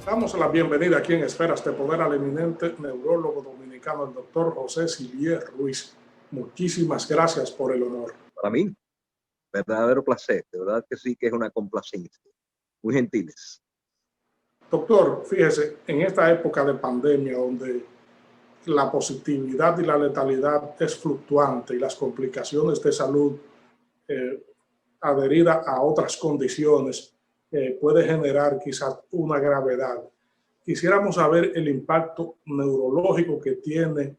Damos la bienvenida aquí en Esferas de Poder al eminente neurólogo dominicano, el doctor José Silier Ruiz. Muchísimas gracias por el honor. Para mí, verdadero placer. De verdad que sí que es una complacencia. Muy gentiles. Doctor, fíjese, en esta época de pandemia donde la positividad y la letalidad es fluctuante y las complicaciones de salud adheridas a otras condiciones puede generar quizás una gravedad. Quisiéramos saber el impacto neurológico que tiene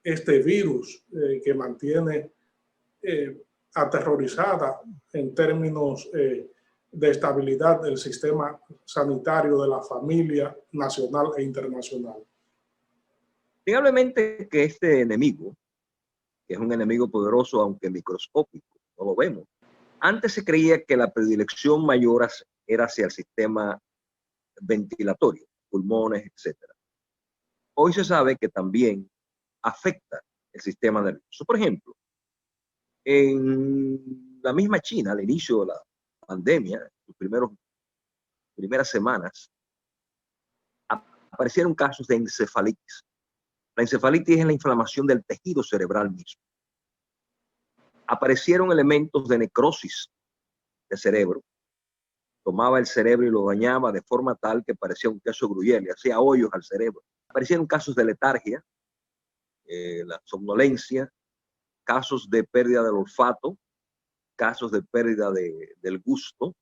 este virus que mantiene aterrorizada en términos de estabilidad del sistema sanitario de la familia nacional e internacional. Indudablemente que este enemigo, que es un enemigo poderoso aunque microscópico, no lo vemos. Antes se creía que la predilección mayor era hacia el sistema ventilatorio, pulmones, etc. Hoy se sabe que también afecta el sistema nervioso. Por ejemplo, en la misma China, al inicio de la pandemia, sus primeras semanas, aparecieron casos de encefalitis. La encefalitis es la inflamación del tejido cerebral mismo. Aparecieron elementos de necrosis de cerebro. Tomaba el cerebro y lo dañaba de forma tal que parecía un queso gruyere, hacía hoyos al cerebro. Aparecieron casos de letargia, la somnolencia, casos de pérdida del olfato, casos de pérdida del gusto.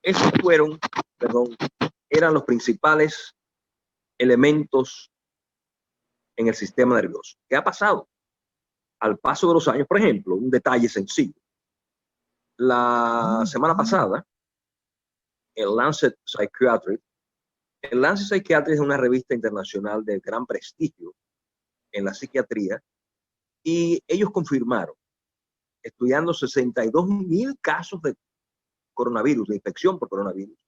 Esos eran los principales elementos en el sistema nervioso. ¿Qué ha pasado? Al paso de los años, por ejemplo, un detalle sencillo. La semana pasada, el Lancet Psychiatry es una revista internacional de gran prestigio en la psiquiatría, y ellos confirmaron, estudiando 62,000 casos de coronavirus, de infección por coronavirus,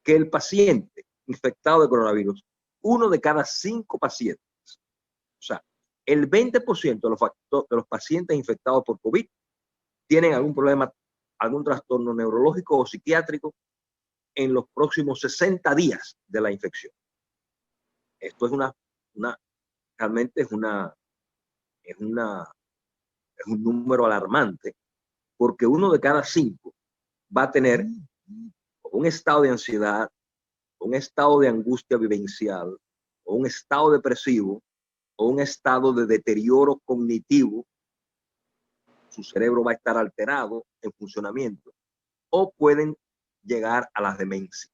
que el paciente infectado de coronavirus, 1 de cada 5 pacientes, o sea, el 20% de los pacientes infectados por COVID tienen algún problema, algún trastorno neurológico o psiquiátrico en los próximos 60 días de la infección. Esto es realmente es un número alarmante, porque 1 de cada 5 va a tener un estado de ansiedad, un estado de angustia vivencial, o un estado depresivo, o un estado de deterioro cognitivo. Su cerebro va a estar alterado en funcionamiento, o pueden llegar a las demencias.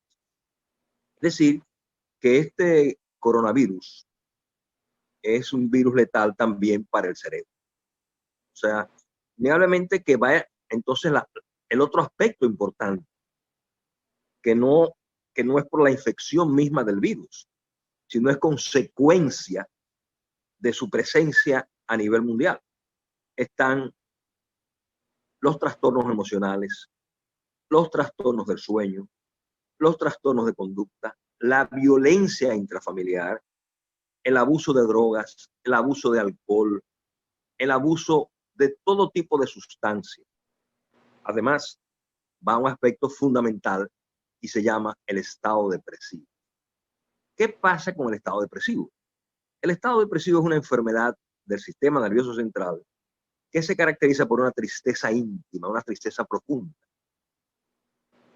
Es decir, que este coronavirus es un virus letal también para el cerebro. O sea, indudablemente que va entonces el otro aspecto importante, que no es por la infección misma del virus, sino es consecuencia de su presencia a nivel mundial. Están los trastornos emocionales, los trastornos del sueño, los trastornos de conducta, la violencia intrafamiliar, el abuso de drogas, el abuso de alcohol, el abuso de todo tipo de sustancias. Además, va a un aspecto fundamental y se llama el estado depresivo. ¿Qué pasa con el estado depresivo? El estado depresivo es una enfermedad del sistema nervioso central que se caracteriza por una tristeza íntima, una tristeza profunda.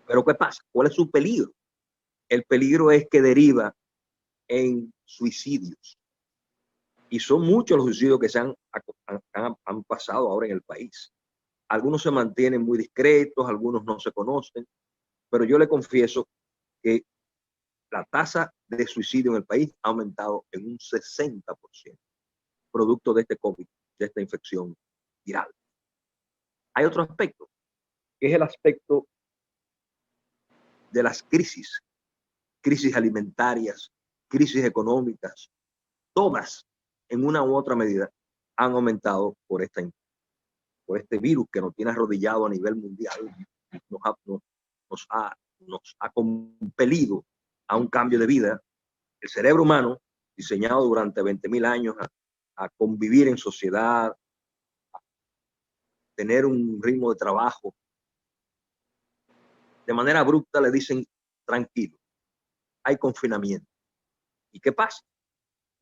Pero ¿qué pasa? ¿Cuál es su peligro? El peligro es que deriva en suicidios. Y son muchos los suicidios que han pasado ahora en el país. Algunos se mantienen muy discretos, algunos no se conocen, pero yo le confieso que la tasa de suicidio en el país ha aumentado en un 60%, producto de este COVID, de esta infección viral. Hay otro aspecto, que es el aspecto de las crisis alimentarias, crisis económicas, todas en una u otra medida han aumentado por este virus que nos tiene arrodillado a nivel mundial, nos ha compelido a un cambio de vida. El cerebro humano, diseñado durante 20,000 años a convivir en sociedad, a tener un ritmo de trabajo, de manera abrupta le dicen tranquilo, hay confinamiento. ¿Y qué pasa?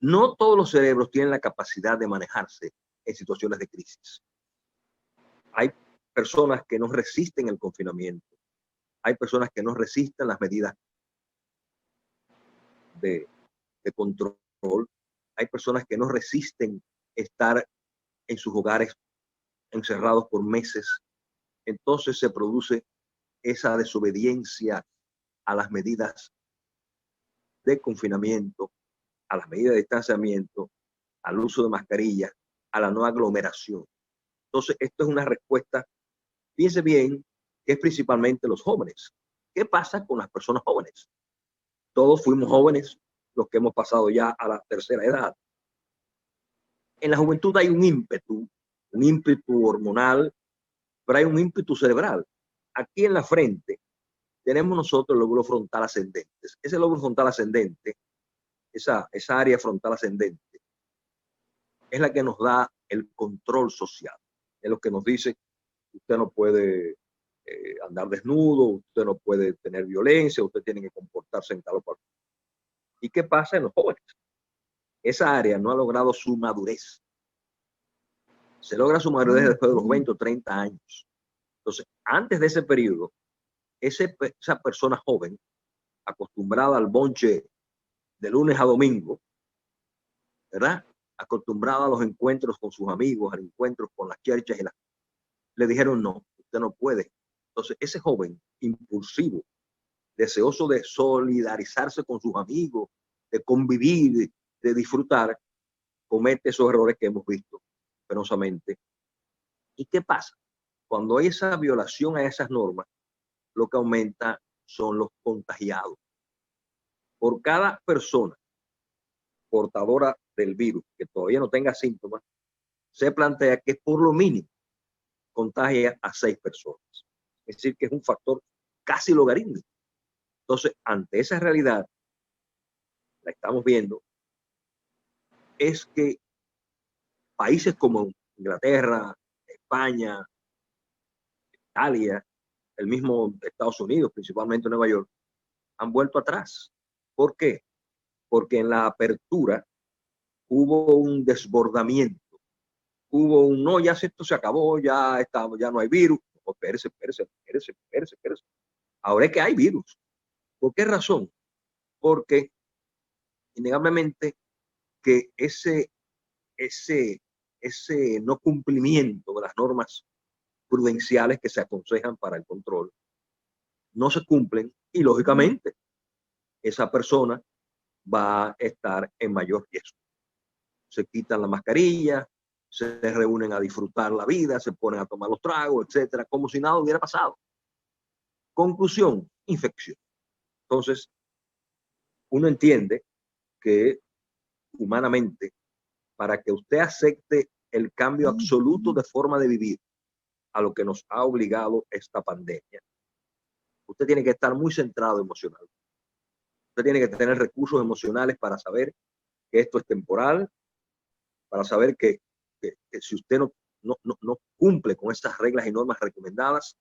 No todos los cerebros tienen la capacidad de manejarse en situaciones de crisis. Hay personas que no resisten el confinamiento. Hay personas que no resisten las medidas de control. Hay personas que no resisten estar en sus hogares encerrados por meses. Entonces se produce esa desobediencia a las medidas de confinamiento, a las medidas de distanciamiento, al uso de mascarillas, a la no aglomeración. Entonces, esto es una respuesta, fíjense bien, que es principalmente los jóvenes. ¿Qué pasa con las personas jóvenes? Todos fuimos jóvenes, los que hemos pasado ya a la tercera edad. En la juventud hay un ímpetu hormonal, pero hay un ímpetu cerebral. Aquí en la frente tenemos nosotros el lóbulo frontal ascendente. Ese lóbulo frontal ascendente, esa área frontal ascendente, es la que nos da el control social. Es lo que nos dice, usted no puede andar desnudo, usted no puede tener violencia, usted tiene que comportarse en tal o cual. ¿Y qué pasa en los jóvenes? Esa área no ha logrado su madurez. Se logra su madurez después de los 20 o 30 años. Entonces, antes de ese periodo, esa persona joven, acostumbrada al bonche de lunes a domingo, ¿verdad? Acostumbrada a los encuentros con sus amigos, a los encuentros con las cherchas, le dijeron no, usted no puede. Entonces, ese joven impulsivo, deseoso de solidarizarse con sus amigos, de convivir, de disfrutar, comete esos errores que hemos visto penosamente. ¿Y qué pasa? Cuando hay esa violación a esas normas, lo que aumenta son los contagiados. Por cada persona portadora del virus que todavía no tenga síntomas, se plantea que por lo mínimo contagia a 6 personas. Es decir, que es un factor casi logarítmico. Entonces, ante esa realidad, la estamos viendo, es que países como Inglaterra, España, Italia, el mismo Estados Unidos, principalmente Nueva York, han vuelto atrás. ¿Por qué? Porque en la apertura hubo un desbordamiento, hubo un no, ya esto se acabó, ya no hay virus. Oh, espérese. Ahora es que hay virus. ¿Por qué razón? Porque innegablemente que ese no cumplimiento de las normas prudenciales que se aconsejan para el control no se cumplen y lógicamente esa persona va a estar en mayor riesgo. Se quitan la mascarilla, se reúnen a disfrutar la vida, se ponen a tomar los tragos, etcétera, como si nada hubiera pasado. Conclusión, infección. Entonces, uno entiende que humanamente, para que usted acepte el cambio absoluto de forma de vivir a lo que nos ha obligado esta pandemia, usted tiene que estar muy centrado emocional. Usted tiene que tener recursos emocionales para saber que esto es temporal, para saber que si usted no cumple con estas reglas y normas recomendadas,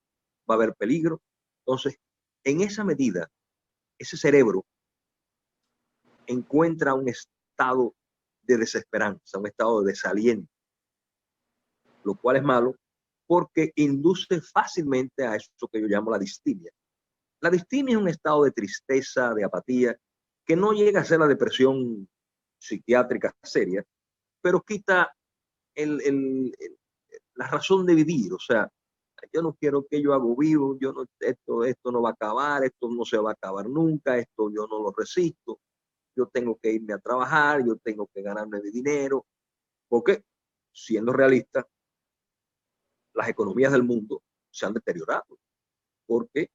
va a haber peligro. Entonces, en esa medida, ese cerebro encuentra un estado de desesperanza, un estado de desaliento, lo cual es malo porque induce fácilmente a eso que yo llamo la distimia. La distimia es un estado de tristeza, de apatía, que no llega a ser la depresión psiquiátrica seria, pero quita la razón de vivir. O sea, yo no quiero que yo hago vivo, yo no, esto no va a acabar, esto no se va a acabar nunca, esto yo no lo resisto, yo tengo que irme a trabajar, yo tengo que ganarme mi dinero, porque siendo realista, las economías del mundo se han deteriorado, porque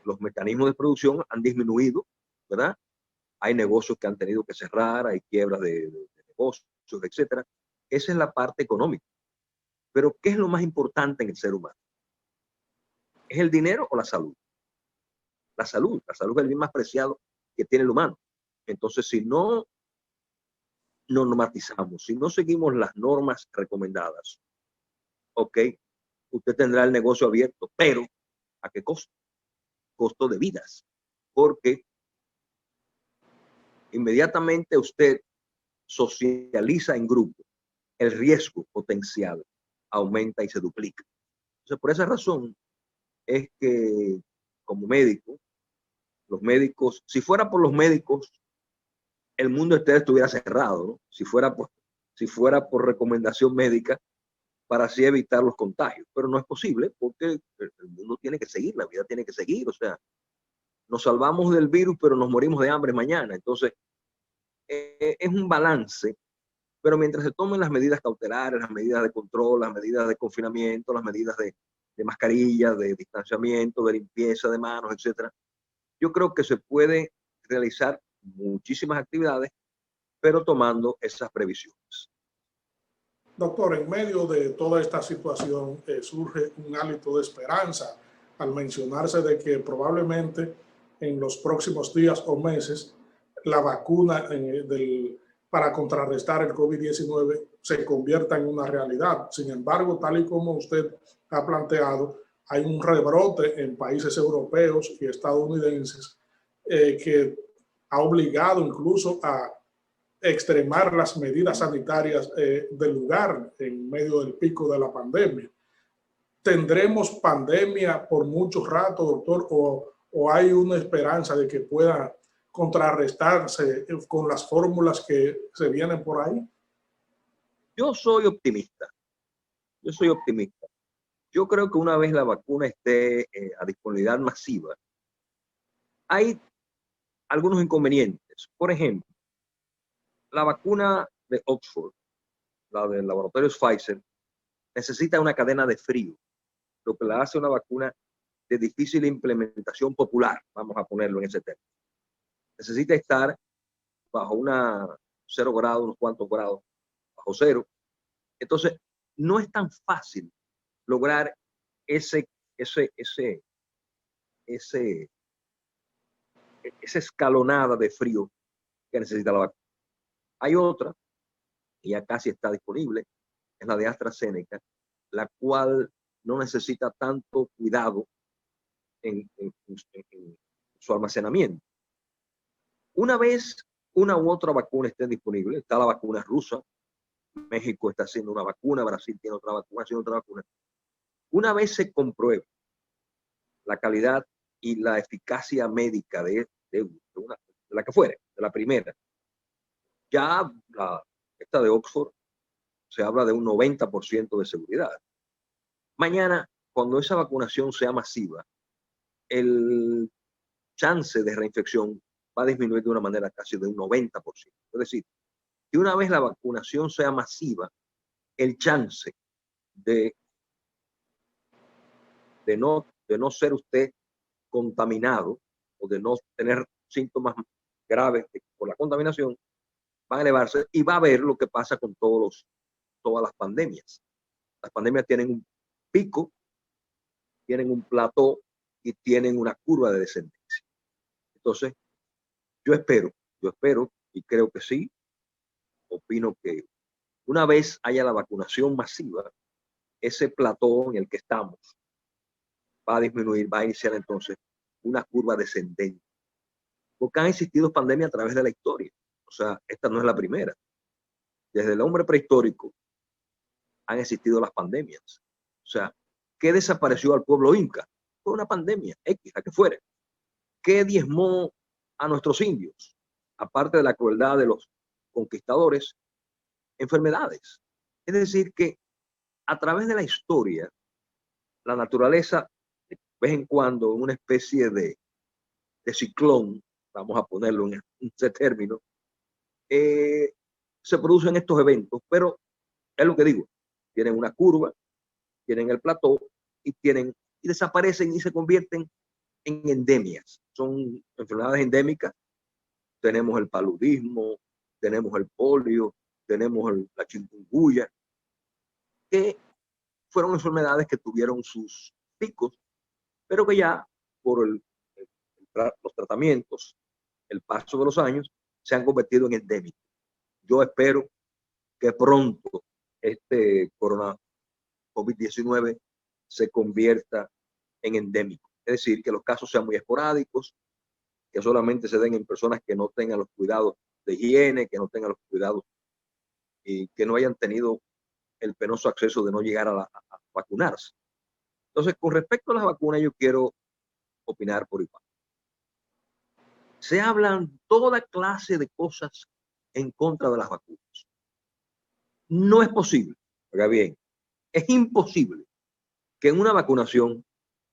los mecanismos de producción han disminuido, ¿verdad? Hay negocios que han tenido que cerrar, hay quiebras de negocios, etcétera. Esa es la parte económica. Pero ¿qué es lo más importante en el ser humano? ¿Es el dinero o la salud? La salud es el bien más preciado que tiene el humano. Entonces, si no normatizamos, si no seguimos las normas recomendadas, ok, usted tendrá el negocio abierto, pero ¿a qué costo? Costo de vidas. porque inmediatamente usted socializa en grupo, el riesgo potencial aumenta y se duplica. Entonces, por esa razón es que como médico, los médicos, si fuera por los médicos, el mundo entero estuviera cerrado, ¿no? Si fuera por recomendación médica, para así evitar los contagios. Pero no es posible porque el mundo tiene que seguir, la vida tiene que seguir. O sea, nos salvamos del virus, pero nos morimos de hambre mañana. Entonces, es un balance, pero mientras se tomen las medidas cautelares, las medidas de control, las medidas de confinamiento, las medidas de mascarilla, de distanciamiento, de limpieza de manos, etcétera, yo creo que se puede realizar muchísimas actividades, pero tomando esas previsiones. Doctor, en medio de toda esta situación surge un hálito de esperanza al mencionarse de que probablemente en los próximos días o meses la vacuna para contrarrestar el COVID-19 se convierta en una realidad. Sin embargo, tal y como usted ha planteado, hay un rebrote en países europeos y estadounidenses que ha obligado incluso a extremar las medidas sanitarias del lugar en medio del pico de la pandemia. ¿Tendremos pandemia por mucho rato, doctor, o hay una esperanza de que pueda contrarrestarse con las fórmulas que se vienen por ahí? Yo soy optimista. Yo soy optimista. Yo creo que una vez la vacuna esté a disponibilidad masiva, hay algunos inconvenientes. Por ejemplo, la vacuna de Oxford, la del laboratorio Pfizer, necesita una cadena de frío, lo que la hace una vacuna de difícil implementación popular, vamos a ponerlo en ese término. Necesita estar bajo 0 grados, unos cuantos grados, bajo cero. Entonces, no es tan fácil lograr esa escalonada de frío que necesita la vacuna. Hay otra, que ya casi está disponible, es la de AstraZeneca, la cual no necesita tanto cuidado en su almacenamiento. Una vez una u otra vacuna esté disponible, está la vacuna rusa, México está haciendo una vacuna, Brasil tiene otra vacuna, haciendo otra vacuna. Una vez se compruebe la calidad y la eficacia médica de la que fuere, de la primera, ya esta de Oxford se habla de un 90% de seguridad. Mañana, cuando esa vacunación sea masiva, el chance de reinfección va a disminuir de una manera casi de un 90%. Es decir, que una vez la vacunación sea masiva, el chance de no ser usted contaminado o de no tener síntomas graves por la contaminación va a elevarse y va a ver lo que pasa con todas las pandemias. Las pandemias tienen un pico, tienen un plató y tienen una curva de descendencia. Entonces, yo espero y creo que sí, opino que una vez haya la vacunación masiva, ese plató en el que estamos va a disminuir, va a iniciar entonces una curva descendente. Porque han existido pandemias a través de la historia. O sea, esta no es la primera. Desde el hombre prehistórico han existido las pandemias. O sea, ¿qué desapareció al pueblo inca? Fue una pandemia, X, la que fuere. ¿Qué diezmó a nuestros indios? Aparte de la crueldad de los conquistadores, enfermedades. Es decir, que a través de la historia, la naturaleza, de vez en cuando, en una especie de ciclón, vamos a ponerlo en ese término, se producen estos eventos, pero es lo que digo, tienen una curva, tienen el plató y desaparecen y se convierten en endemias. Son enfermedades endémicas. Tenemos el paludismo, tenemos el polio, tenemos la chikungunya, que fueron enfermedades que tuvieron sus picos, pero que ya por los tratamientos, el paso de los años, se han convertido en endémicos. Yo espero que pronto este COVID-19 se convierta en endémico. Es decir, que los casos sean muy esporádicos, que solamente se den en personas que no tengan los cuidados de higiene, que no tengan los cuidados y que no hayan tenido el penoso acceso de no llegar a vacunarse. Entonces, con respecto a las vacunas, yo quiero opinar por igual. Se hablan toda clase de cosas en contra de las vacunas. No es posible, oiga bien, es imposible que en una vacunación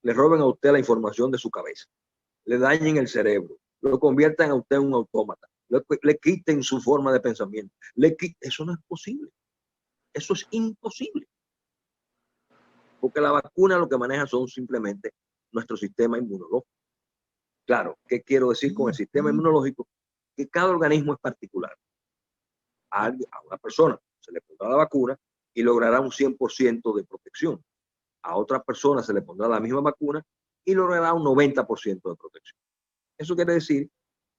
le roben a usted la información de su cabeza, le dañen el cerebro, lo conviertan a usted en un autómata, le quiten su forma de pensamiento. Eso no es posible. Eso es imposible. Porque la vacuna lo que maneja son simplemente nuestro sistema inmunológico. Claro, ¿qué quiero decir con el sistema inmunológico? Que cada organismo es particular. A una persona se le pondrá la vacuna y logrará un 100% de protección. A otra persona se le pondrá la misma vacuna y logrará un 90% de protección. Eso quiere decir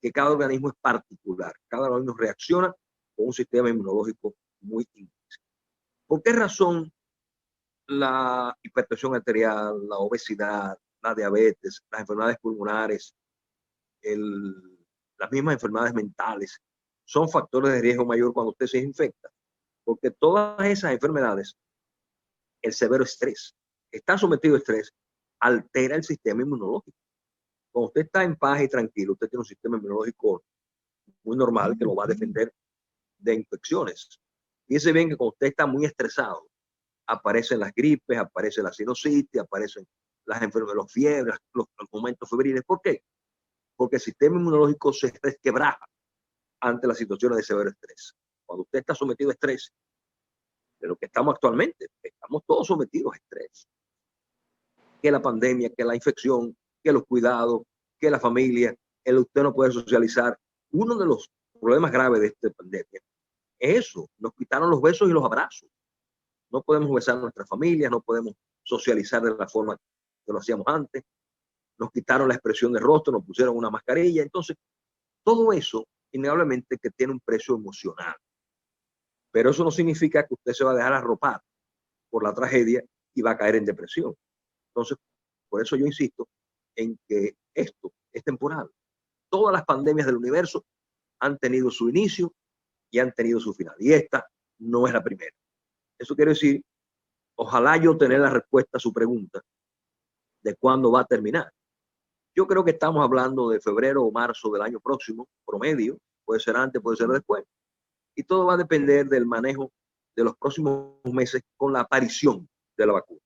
que cada organismo es particular. Cada organismo reacciona con un sistema inmunológico muy intenso. ¿Por qué razón la hipertensión arterial, la obesidad, la diabetes, las enfermedades pulmonares, las mismas enfermedades mentales son factores de riesgo mayor cuando usted se infecta? Porque todas esas enfermedades, el severo estrés, está sometido a estrés, altera el sistema inmunológico. Cuando usted está en paz y tranquilo, usted tiene un sistema inmunológico muy normal que lo va a defender de infecciones. Fíjese bien que cuando usted está muy estresado, aparecen las gripes, aparece la sinusitis, aparecen las enfermedades, los fiebres, los momentos febriles. ¿Por qué? Porque el sistema inmunológico se resquebraja ante las situaciones de severo estrés. Cuando usted está sometido a estrés, de lo que estamos actualmente, estamos todos sometidos a estrés. Que la pandemia, que la infección, que los cuidados, que la familia, el usted no puede socializar. Uno de los problemas graves de esta pandemia es eso, nos quitaron los besos y los abrazos. No podemos besar a nuestras familias, no podemos socializar de la forma que lo hacíamos antes. Nos quitaron la expresión de rostro, nos pusieron una mascarilla. Entonces, todo eso, innegablemente, que tiene un precio emocional. Pero eso no significa que usted se va a dejar arropar por la tragedia y va a caer en depresión. Entonces, por eso yo insisto en que esto es temporal. Todas las pandemias del universo han tenido su inicio y han tenido su final. Y esta no es la primera. Eso quiere decir, ojalá yo tener la respuesta a su pregunta de cuándo va a terminar. Yo creo que estamos hablando de febrero o marzo del año próximo, promedio, puede ser antes, puede ser después. Y todo va a depender del manejo de los próximos meses con la aparición de la vacuna.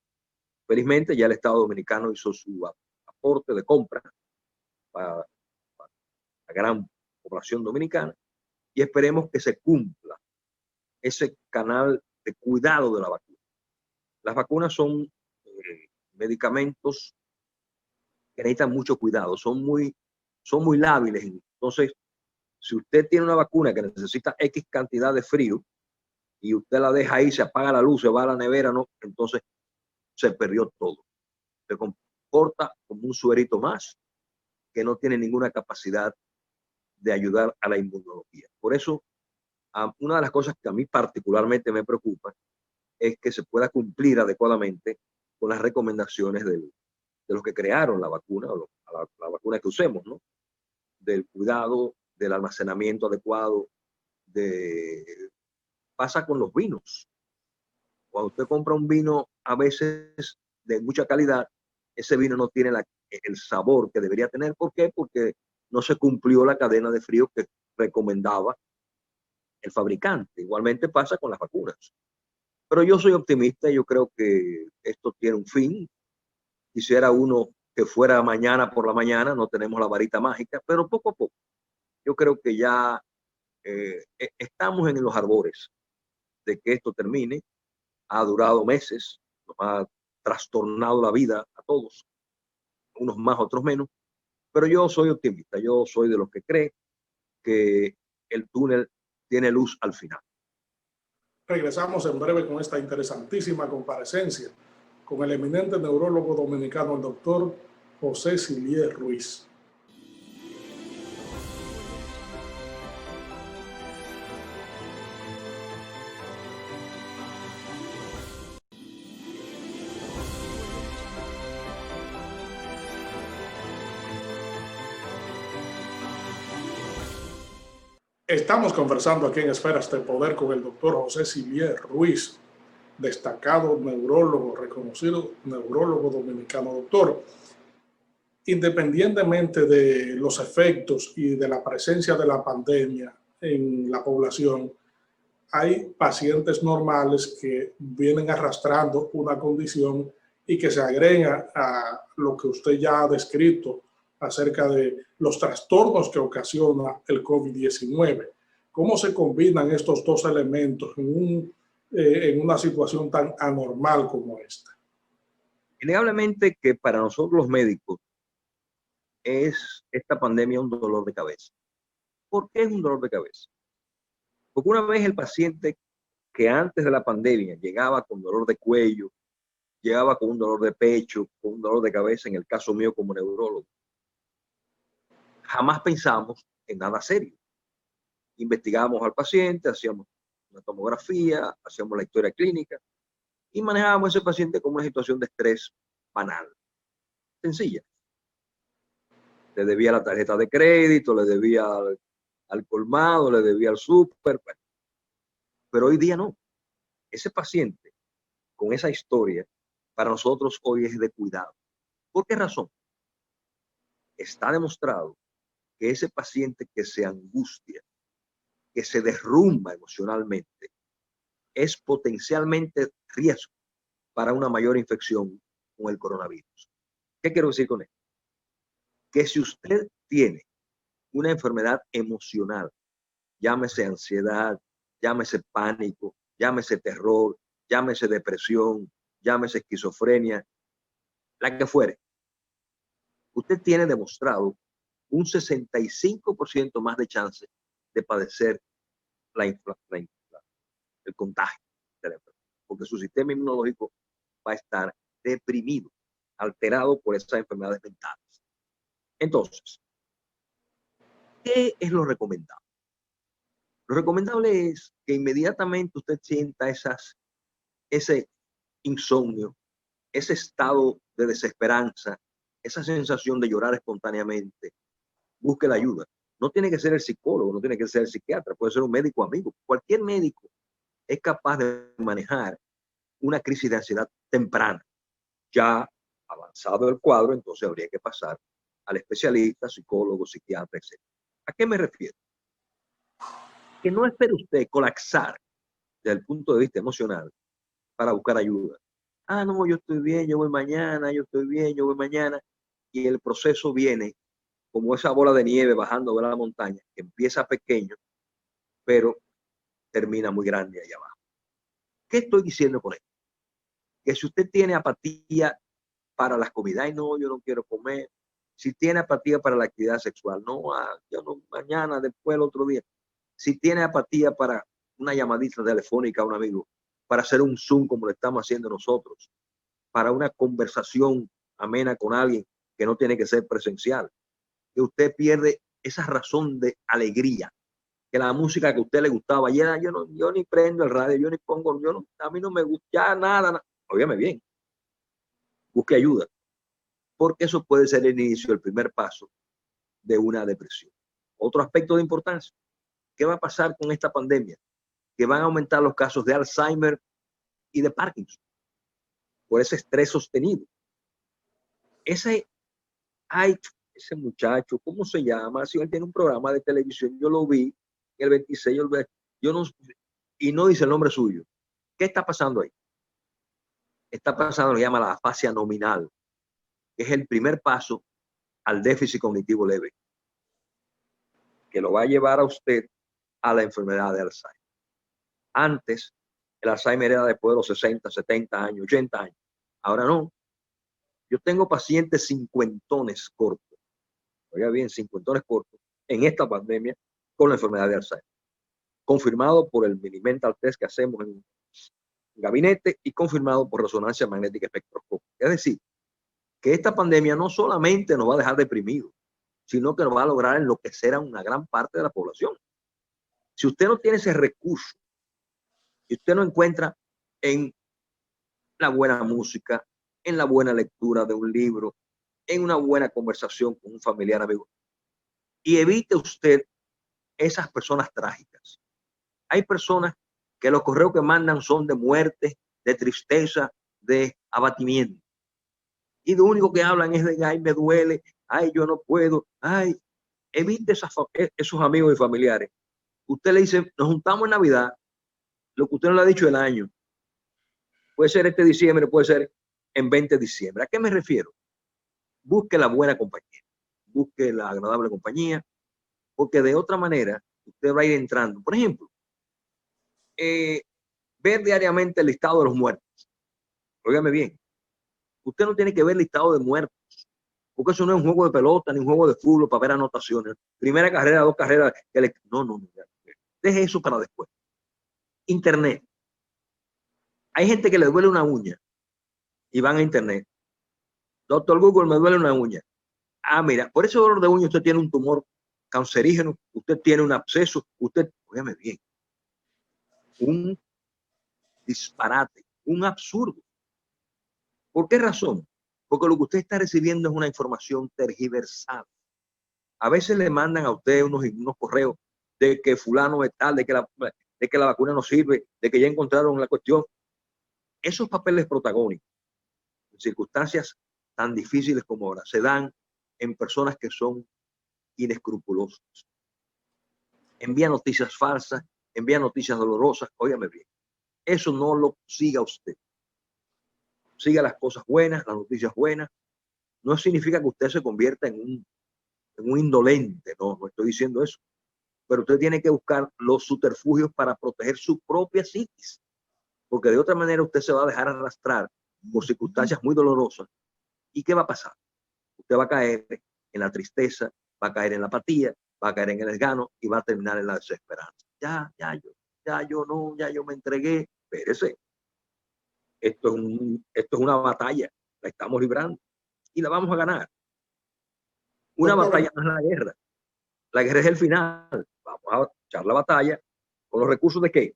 Felizmente ya el Estado Dominicano hizo su aporte de compra para la gran población dominicana y esperemos que se cumpla ese canal de cuidado de la vacuna. Las vacunas son medicamentos que necesitan mucho cuidado, son muy lábiles. Entonces, si usted tiene una vacuna que necesita X cantidad de frío y usted la deja ahí, se apaga la luz, se va a la nevera, ¿no? Entonces se perdió todo. Se comporta como un suerito más que no tiene ninguna capacidad de ayudar a la inmunología. Por eso, una de las cosas que a mí particularmente me preocupa es que se pueda cumplir adecuadamente con las recomendaciones de los que crearon la vacuna, o la vacuna que usemos, ¿no? Del cuidado, del almacenamiento adecuado, pasa con los vinos. Cuando usted compra un vino a veces de mucha calidad, ese vino no tiene el sabor que debería tener. ¿Por qué? Porque no se cumplió la cadena de frío que recomendaba el fabricante. Igualmente pasa con las vacunas. Pero yo soy optimista y yo creo que esto tiene un fin. Quisiera uno que fuera mañana por la mañana, no tenemos la varita mágica, pero poco a poco. Yo creo que ya estamos en los arbores de que esto termine. Ha durado meses, nos ha trastornado la vida a todos, unos más, otros menos, pero yo soy optimista, yo soy de los que cree que el túnel tiene luz al final. Regresamos en breve con esta interesantísima comparecencia con el eminente neurólogo dominicano, el doctor José Silier Ruiz. Estamos conversando aquí en Esferas de Poder con el doctor José Silier Ruiz, destacado neurólogo, reconocido neurólogo dominicano. Doctor, independientemente de los efectos y de la presencia de la pandemia en la población, hay pacientes normales que vienen arrastrando una condición y que se agrega a lo que usted ya ha descrito acerca de los trastornos que ocasiona el COVID-19. ¿Cómo se combinan estos dos elementos en una situación tan anormal como esta? Innegablemente que para nosotros los médicos es esta pandemia un dolor de cabeza. ¿Por qué es un dolor de cabeza? Porque una vez el paciente que antes de la pandemia llegaba con dolor de cuello, llegaba con un dolor de pecho, con un dolor de cabeza, en el caso mío como neurólogo, jamás pensamos en nada serio. Investigamos al paciente, hacíamos una tomografía, hacíamos la historia clínica y manejábamos a ese paciente como una situación de estrés banal, sencilla. Le debía la tarjeta de crédito, le debía al colmado, le debía al súper. Bueno. Pero hoy día no. Ese paciente con esa historia, para nosotros hoy es de cuidado. ¿Por qué razón? Está demostrado que ese paciente que se angustia, que se derrumba emocionalmente, es potencialmente riesgo para una mayor infección con el coronavirus. ¿Qué quiero decir con esto? Que si usted tiene una enfermedad emocional, llámese ansiedad, llámese pánico, llámese terror, llámese depresión, llámese esquizofrenia, la que fuere, usted tiene demostrado un 65% más de chance de padecer el contagio de la enfermedad, porque su sistema inmunológico va a estar deprimido, alterado por esas enfermedades mentales. Entonces, ¿qué es lo recomendable? Lo recomendable es que inmediatamente usted sienta ese insomnio, ese estado de desesperanza, esa sensación de llorar espontáneamente, busque la ayuda. No tiene que ser el psicólogo, no tiene que ser el psiquiatra, puede ser un médico amigo. Cualquier médico es capaz de manejar una crisis de ansiedad temprana. Ya avanzado el cuadro, entonces habría que pasar al especialista, psicólogo, psiquiatra, etc. ¿A qué me refiero? Que no espere usted colapsar desde el punto de vista emocional para buscar ayuda. Ah, no, yo estoy bien, yo voy mañana, yo estoy bien, yo voy mañana. Y el proceso viene como esa bola de nieve bajando de la montaña, que empieza pequeño, pero termina muy grande allá abajo. ¿Qué estoy diciendo con esto? Que si usted tiene apatía para las comidas, ay, no, yo no quiero comer. Si tiene apatía para la actividad sexual, no, yo no, mañana, después, el otro día. Si tiene apatía para una llamadita telefónica a un amigo, para hacer un Zoom como lo estamos haciendo nosotros, para una conversación amena con alguien que no tiene que ser presencial, que usted pierde esa razón de alegría, que la música que a usted le gustaba, ya yo ni prendo el radio, yo ni pongo, a mí no me gusta ya nada. Óigame bien, busque ayuda, porque eso puede ser el inicio, el primer paso de una depresión. Otro aspecto de importancia, ¿qué va a pasar con esta pandemia? Que van a aumentar los casos de Alzheimer y de Parkinson por ese estrés sostenido. Ese muchacho, ¿cómo se llama? Si él tiene un programa de televisión, yo lo vi el 26, yo no, y no dice el nombre suyo. ¿Qué está pasando ahí? Está pasando lo que llama la afasia nominal, que es el primer paso al déficit cognitivo leve, que lo va a llevar a usted a la enfermedad de Alzheimer. Antes, el Alzheimer era después de los 60, 70 años, 80 años. Ahora no. Yo tengo pacientes cincuentones cortos, oiga bien, cincuentones cortos, en esta pandemia con la enfermedad de Alzheimer, confirmado por el Mini-Mental Test que hacemos en gabinete y confirmado por resonancia magnética espectroscópica. Es decir, que esta pandemia no solamente nos va a dejar deprimidos, sino que nos va a lograr enloquecer a una gran parte de la población. Si usted no tiene ese recurso, y usted no encuentra en la buena música, en la buena lectura de un libro, en una buena conversación con un familiar amigo, y evite usted esas personas trágicas. Hay personas que los correos que mandan son de muerte, de tristeza, de abatimiento. Y lo único que hablan es de, ay, me duele, ay, yo no puedo, ay, evite esos amigos y familiares. Usted le dice, nos juntamos en Navidad, lo que usted no le ha dicho el año. Puede ser este diciembre, puede ser en 20 de diciembre. ¿A qué me refiero? Busque la buena compañía, busque la agradable compañía, porque de otra manera usted va a ir entrando. Por ejemplo, ver diariamente el listado de los muertos. Óigame bien, usted no tiene que ver el listado de muertos, porque eso no es un juego de pelota ni un juego de fútbol para ver anotaciones. Primera carrera, dos carreras. No. Deje eso para después. Internet. Hay gente que le duele una uña y van a internet. Doctor Google, me duele una uña. Ah, mira, por ese dolor de uña usted tiene un tumor cancerígeno, usted tiene un absceso, óigame bien, un disparate, un absurdo. ¿Por qué razón? Porque lo que usted está recibiendo es una información tergiversada. A veces le mandan a usted unos correos de que fulano es tal, de que la vacuna no sirve, de que ya encontraron la cuestión. Esos papeles protagónicos, en circunstancias tan difíciles como ahora, se dan en personas que son inescrupulosas. Envía noticias falsas, envía noticias dolorosas. Óigame bien, eso no lo siga usted. Siga las cosas buenas, las noticias buenas. No significa que usted se convierta en un indolente, no estoy diciendo eso. Pero usted tiene que buscar los subterfugios para proteger su propia psiquis, porque de otra manera usted se va a dejar arrastrar por circunstancias muy dolorosas. ¿Y qué va a pasar? Usted va a caer en la tristeza, va a caer en la apatía, va a caer en el desgano y va a terminar en la desesperanza. Ya yo me entregué. Espérese. Esto es una batalla, la estamos librando y la vamos a ganar. Una batalla no es la guerra es el final. Vamos a echar la batalla con los recursos de qué.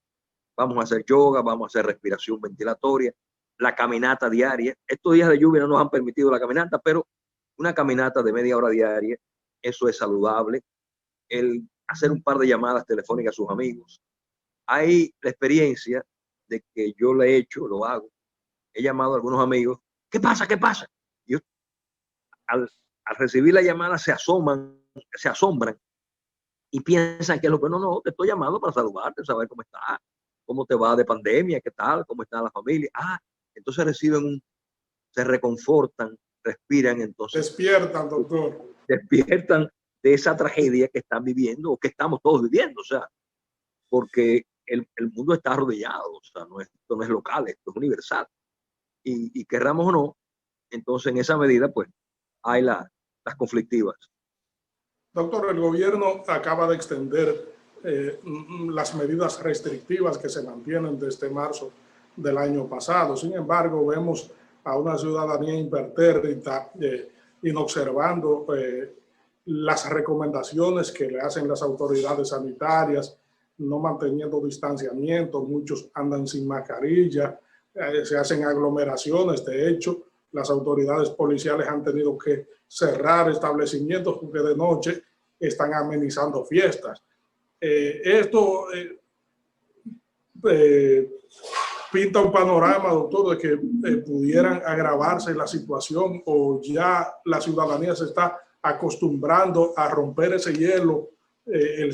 Vamos a hacer yoga, vamos a hacer respiración ventilatoria, la caminata diaria. Estos días de lluvia no nos han permitido la caminata, pero una caminata de media hora diaria, eso es saludable. El hacer un par de llamadas telefónicas a sus amigos. Hay la experiencia de que yo lo he hecho, lo hago. He llamado a algunos amigos. ¿Qué pasa? ¿Qué pasa? Y yo, al recibir la llamada se asombran y piensan que es lo que no, te estoy llamando para saludarte, saber cómo estás, cómo te va de pandemia, qué tal, cómo está la familia. Entonces se reconfortan, respiran, entonces despiertan, doctor. Despiertan de esa tragedia que están viviendo o que estamos todos viviendo, o sea, porque el mundo está arrodillado, o sea, esto no es local, esto es universal. Y querramos o no, entonces en esa medida, pues, hay las conflictivas. Doctor, el gobierno acaba de extender las medidas restrictivas que se mantienen desde marzo del año pasado. Sin embargo, vemos a una ciudadanía impertérrita inobservando las recomendaciones que le hacen las autoridades sanitarias, no manteniendo distanciamiento, muchos andan sin mascarilla, se hacen aglomeraciones. De hecho, las autoridades policiales han tenido que cerrar establecimientos porque de noche están amenizando fiestas. Esto pinta un panorama, doctor, de que pudieran agravarse la situación, o ya la ciudadanía se está acostumbrando a romper ese hielo del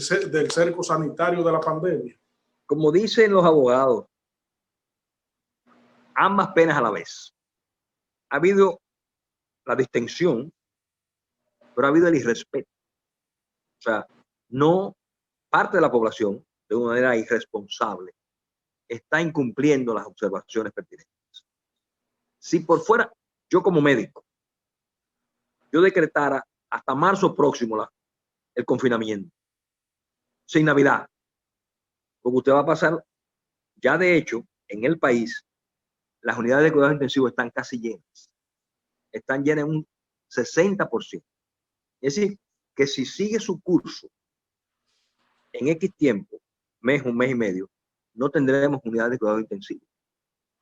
cerco sanitario de la pandemia. Como dicen los abogados, ambas penas a la vez. Ha habido la distensión, pero ha habido el irrespeto. O sea, no parte de la población, de una manera irresponsable, está incumpliendo las observaciones pertinentes. Si por fuera, yo como médico, yo decretara hasta marzo próximo el confinamiento, sin Navidad, porque usted va a pasar, ya de hecho, en el país, las unidades de cuidados intensivos están casi llenas. Están llenas en un 60%. Es decir, que si sigue su curso en X tiempo, un mes y medio, no tendremos unidades de cuidados intensivos.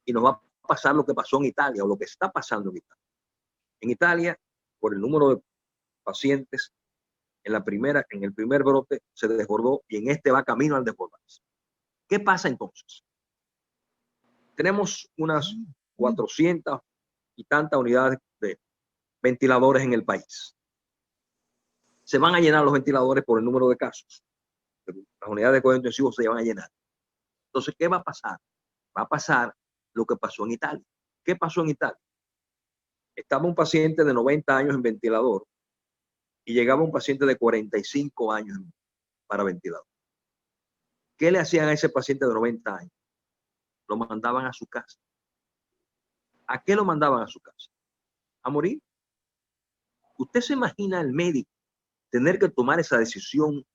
Y nos va a pasar lo que pasó en Italia o lo que está pasando en Italia. En Italia, por el número de pacientes, en el primer brote se desbordó y en este va camino al desbordarse. ¿Qué pasa entonces? Tenemos unas 400 y tantas unidades de ventiladores en el país. Se van a llenar los ventiladores por el número de casos. Las unidades de cuidados intensivos se van a llenar. Entonces, ¿qué va a pasar? Va a pasar lo que pasó en Italia. ¿Qué pasó en Italia? Estaba un paciente de 90 años en ventilador y llegaba un paciente de 45 años para ventilador. ¿Qué le hacían a ese paciente de 90 años? Lo mandaban a su casa. ¿A qué lo mandaban a su casa? A morir. ¿Usted se imagina el médico tener que tomar esa decisión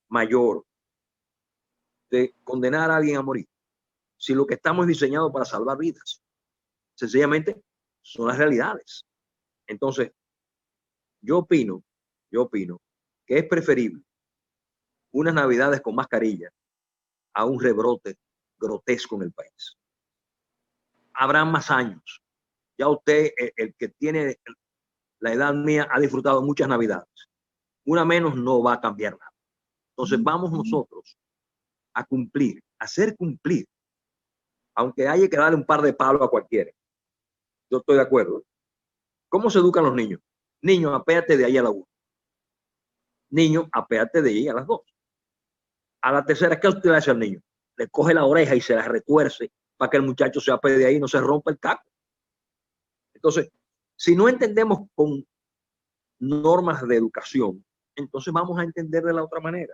mayor de condenar a alguien a morir? Si lo que estamos diseñados para salvar vidas, sencillamente son las realidades. Entonces, yo opino que es preferible unas navidades con mascarilla a un rebrote grotesco en el país. Habrán más años. Ya usted, el que tiene la edad mía, ha disfrutado muchas navidades. Una menos no va a cambiar nada. Entonces vamos nosotros a cumplir, a hacer cumplir, aunque haya que darle un par de palos a cualquiera. Yo estoy de acuerdo. ¿Cómo se educan los niños? Niño, apéate de ahí a la 1. Niño, apéate de ahí a las 2. A la tercera, ¿qué usted le hace al niño? Le coge la oreja y se la retuerce para que el muchacho se apee de ahí y no se rompa el caco. Entonces, si no entendemos con normas de educación, entonces vamos a entender de la otra manera.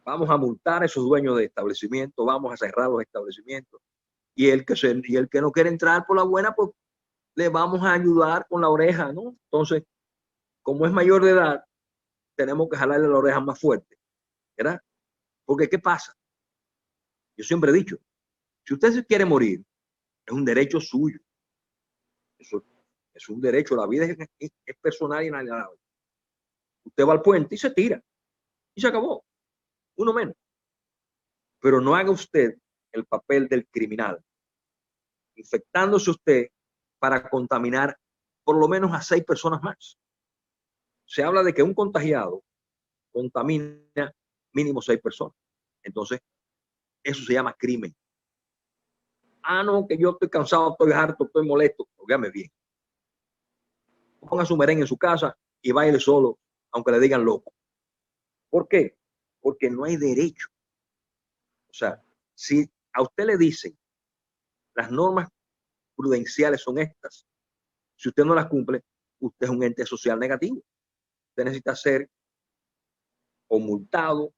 Vamos a multar a esos dueños de establecimientos, vamos a cerrar los establecimientos. Y el que no quiere entrar por la buena, pues le vamos a ayudar con la oreja, ¿no? Entonces, como es mayor de edad, tenemos que jalarle la oreja más fuerte, ¿verdad? Porque, ¿qué pasa? Yo siempre he dicho, si usted se quiere morir, es un derecho suyo. Eso es un derecho, la vida es personal y inalienable. Usted va al puente y se tira, y se acabó, uno menos. Pero no haga usted el papel del criminal, infectándose usted para contaminar por lo menos a 6 personas más. Se habla de que un contagiado contamina mínimo 6 personas. Entonces, eso se llama crimen. Ah, no, que yo estoy cansado, estoy harto, estoy molesto. Óigame bien. Ponga su merengue en su casa y baile solo, aunque le digan loco. ¿Por qué? Porque no hay derecho. O sea, si a usted le dicen las normas prudenciales son estas, si usted no las cumple, usted es un ente social negativo. Usted necesita ser o multado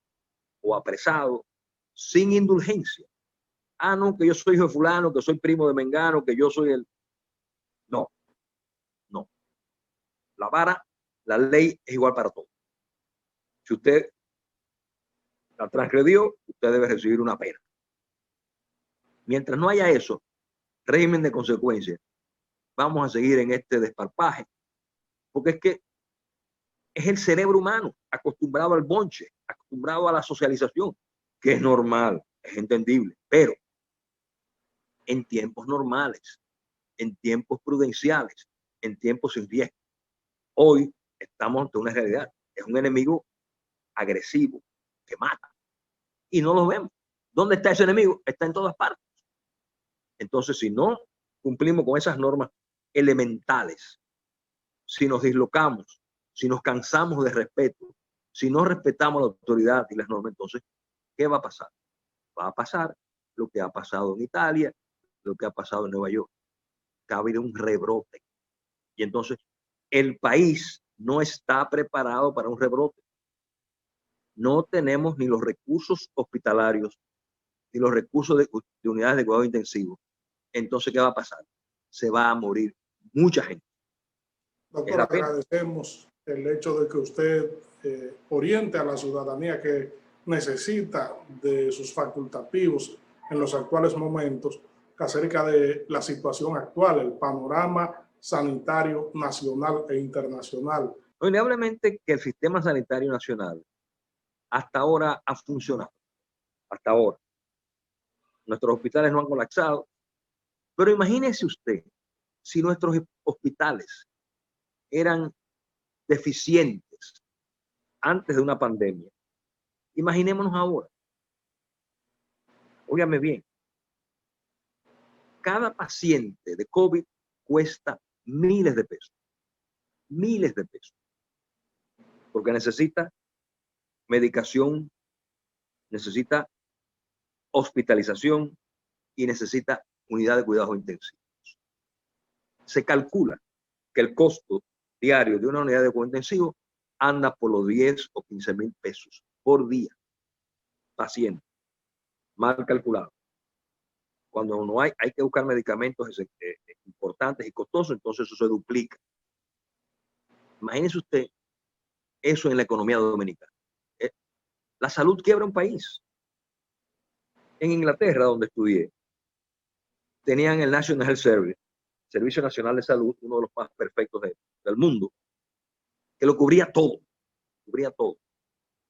o apresado sin indulgencia. Ah, no, que yo soy hijo de fulano, que soy primo de mengano, que yo soy el... No, no. La vara, la ley es igual para todos. Si usted la transgredió, usted debe recibir una pena. Mientras no haya eso, régimen de consecuencias, vamos a seguir en este desparpaje, porque es que es el cerebro humano acostumbrado al bonche, acostumbrado a la socialización, que es normal, es entendible, pero en tiempos normales, en tiempos prudenciales, en tiempos sin riesgo. Hoy estamos ante una realidad, es un enemigo agresivo que mata y no lo vemos. ¿Dónde está ese enemigo? Está en todas partes. Entonces, si no cumplimos con esas normas elementales, si nos dislocamos, si nos cansamos de respeto, si no respetamos la autoridad y las normas, entonces, ¿qué va a pasar? Va a pasar lo que ha pasado en Italia, lo que ha pasado en Nueva York, que ha habido un rebrote. Y entonces, el país no está preparado para un rebrote. No tenemos ni los recursos hospitalarios, ni los recursos de unidades de cuidado intensivo. Entonces, ¿qué va a pasar? Se va a morir mucha gente. Doctor, agradecemos el hecho de que usted oriente a la ciudadanía que necesita de sus facultativos en los actuales momentos acerca de la situación actual, el panorama sanitario nacional e internacional. Indudablemente que el sistema sanitario nacional hasta ahora ha funcionado. Hasta ahora. Nuestros hospitales no han colapsado. Pero imagínese usted si nuestros hospitales eran deficientes antes de una pandemia, imaginémonos ahora. Óigame bien, cada paciente de COVID cuesta miles de pesos, porque necesita medicación, necesita hospitalización y necesita unidad de cuidados intensivos. Se calcula que el costo diario de una unidad de cuidado intensivo anda por los 10 o 15 mil pesos por día, paciente, mal calculado. Cuando no hay que buscar medicamentos importantes y costosos, entonces eso se duplica. Imagínese usted eso en la economía dominicana. La salud quiebra un país. En Inglaterra, donde estudié, tenían el National Health Service, Servicio Nacional de Salud, uno de los más perfectos del mundo, que lo cubría todo.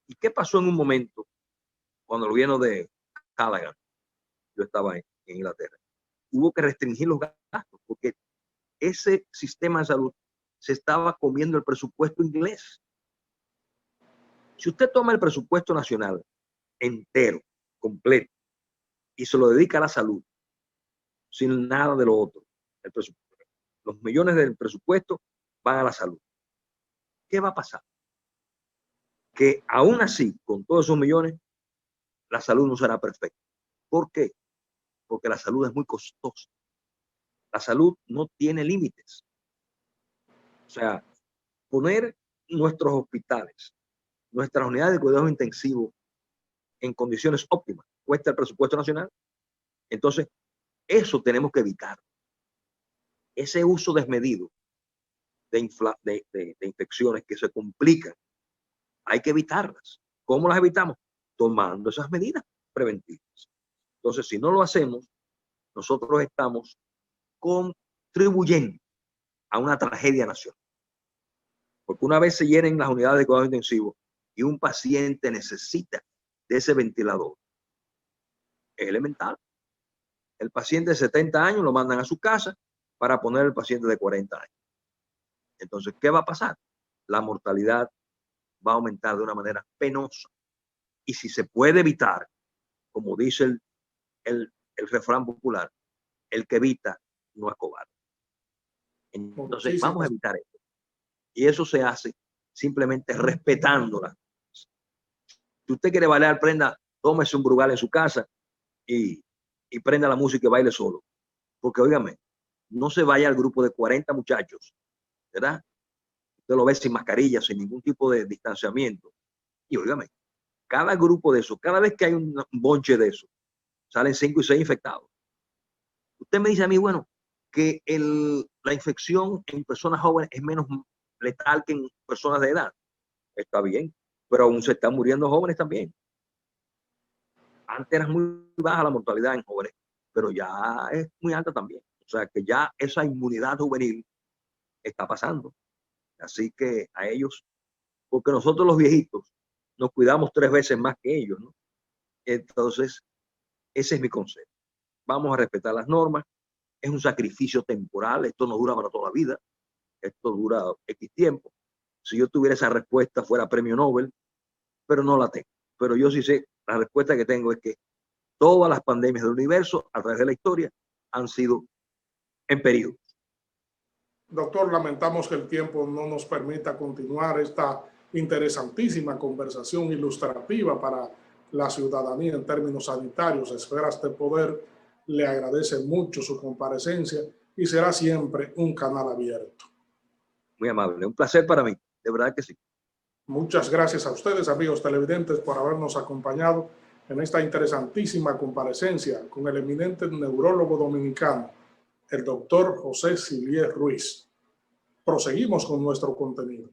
¿Y qué pasó en un momento cuando el gobierno de Callaghan, yo estaba en Inglaterra, hubo que restringir los gastos porque ese sistema de salud se estaba comiendo el presupuesto inglés? Si usted toma el presupuesto nacional entero, completo, y se lo dedica a la salud, sin nada de lo otro, los millones del presupuesto van a la salud, ¿qué va a pasar? Que aún así, con todos esos millones, la salud no será perfecta. ¿Por qué? Porque la salud es muy costosa. La salud no tiene límites. O sea, poner nuestros hospitales, nuestras unidades de cuidados intensivos en condiciones óptimas, cuesta el presupuesto nacional. Entonces, eso tenemos que evitar. Ese uso desmedido de infecciones que se complican, hay que evitarlas. ¿Cómo las evitamos? Tomando esas medidas preventivas. Entonces, si no lo hacemos, nosotros estamos contribuyendo a una tragedia nacional. Porque una vez se llenen las unidades de cuidados intensivos y un paciente necesita de ese ventilador, es elemental. El paciente de 70 años lo mandan a su casa para poner el paciente de 40 años. Entonces, ¿qué va a pasar? La mortalidad va a aumentar de una manera penosa. Y si se puede evitar, como dice el refrán popular, el que evita no es cobarde. Entonces, vamos a evitar esto. Y eso se hace simplemente respetándola. Si usted quiere bailar, tómese un Brugal en su casa y prenda la música y baile solo. Porque, óigame, no se vaya al grupo de 40 muchachos, ¿verdad? Usted lo ve sin mascarilla, sin ningún tipo de distanciamiento. Y, óigame, cada grupo de eso, cada vez que hay un bonche de eso, salen 5 y 6 infectados. Usted me dice a mí, bueno, que la infección en personas jóvenes es menos letal que en personas de edad. Está bien, pero aún se están muriendo jóvenes también. Antes era muy baja la mortalidad en jóvenes, pero ya es muy alta también. O sea que ya esa inmunidad juvenil está pasando. Así que a ellos, porque nosotros los viejitos nos cuidamos 3 veces más que ellos, ¿no? Entonces, ese es mi consejo. Vamos a respetar las normas. Es un sacrificio temporal. Esto no dura para toda la vida. Esto dura X tiempo. Si yo tuviera esa respuesta, fuera premio Nobel, pero no la tengo. Pero yo sí sé, la respuesta que tengo es que todas las pandemias del universo, a través de la historia, han sido en periodos. Doctor, lamentamos que el tiempo no nos permita continuar esta interesantísima conversación ilustrativa para la ciudadanía en términos sanitarios. Esferas de Poder le agradece mucho su comparecencia y será siempre un canal abierto. Muy amable, un placer para mí, de verdad que sí. Muchas gracias a ustedes, amigos televidentes, por habernos acompañado en esta interesantísima comparecencia con el eminente neurólogo dominicano, el doctor José Silier Ruiz. Proseguimos con nuestro contenido.